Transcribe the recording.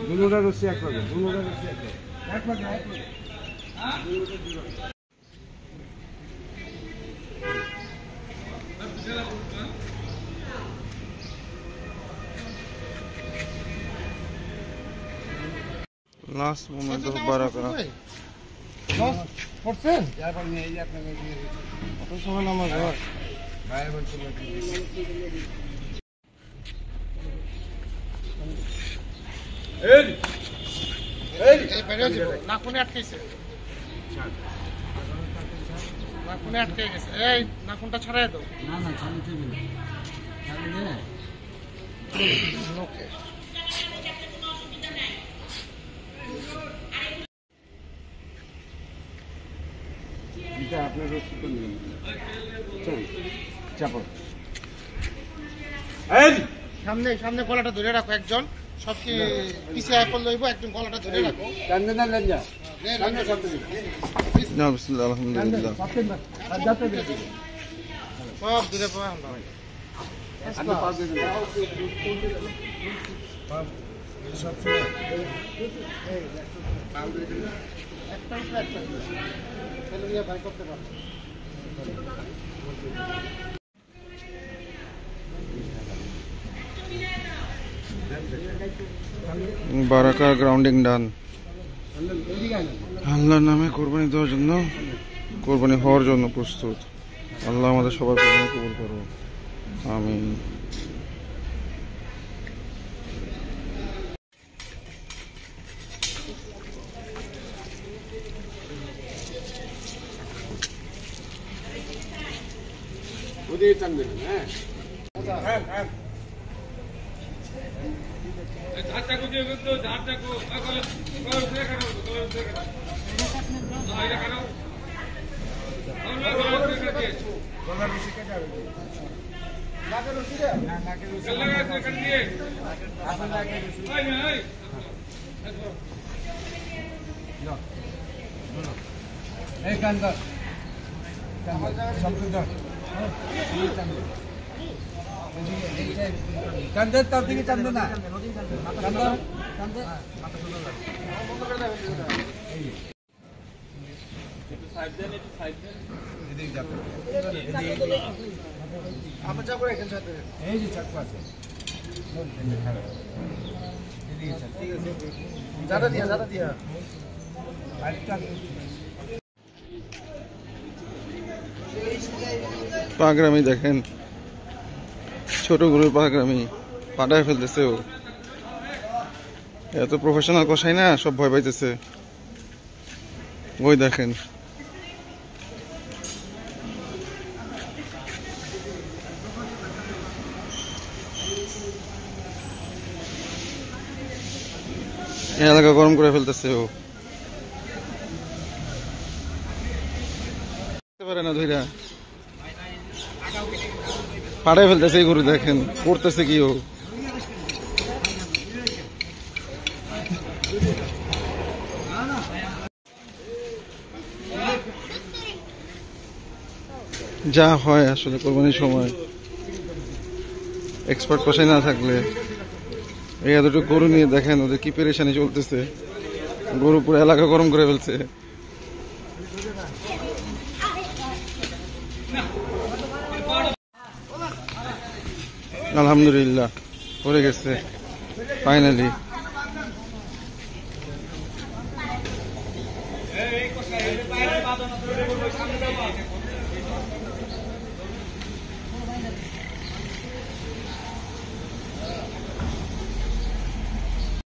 দুটা রসি এক লাগে, দুটা রসি এক লাগে, লাস্ট মোমেন্ট অফ বারাকা। পড়ছেন কত সময় নামাজ হয়? নাকুনে আটকেছে, নাকুনে আটকে গেছে। এই নাকুনটা ছাড়াই দাও। না না ছাড়িয়ে ওকে। আপনার সামনে সামনে গলাটা ধরে রাখো, একজন সবকে পিছিয়ে লইব, একজন গলাটা ধরে রাখো। না বিসমিল্লাহ, আলহামদুলিল্লাহ। সব দূরে পাওয়া করতে পারবো। বারাকা গ্রাউন্ডিং ডান। আল্লাহর নামে কোরবানি দেওয়ার জন্য, কোরবানি হওয়ার জন্য প্রস্তুত। আল্লাহ আমাদের সবার কোরবানি কবুল করুন, আমিন। কান্দের তার দিকে চান্দ না, পাগরামি দেখেন, ছোট গরুর পাগরামি পাঠায় ফেলতেছে। ও এত প্রফেশনাল কষাই না, সব ভয় পাইতেছে। ওই দেখেন, এলাকা গরম করে ফেলতেছে। ও পারে না, ধইরা পাঠায় ফেলতেছে। এই গরু দেখেন করতেছে কি। ও যা হয় আসলে কোরবানির সময়, এক্সপার্ট কষাই না থাকলে। এই এতটুকু গরু নিয়ে দেখেন ওদের কি পেরেশানি চলতেছে। গরু পুরো এলাকা গরম করে ফেলছে। আলহামদুলিল্লাহ পড়ে গেছে ফাইনালি।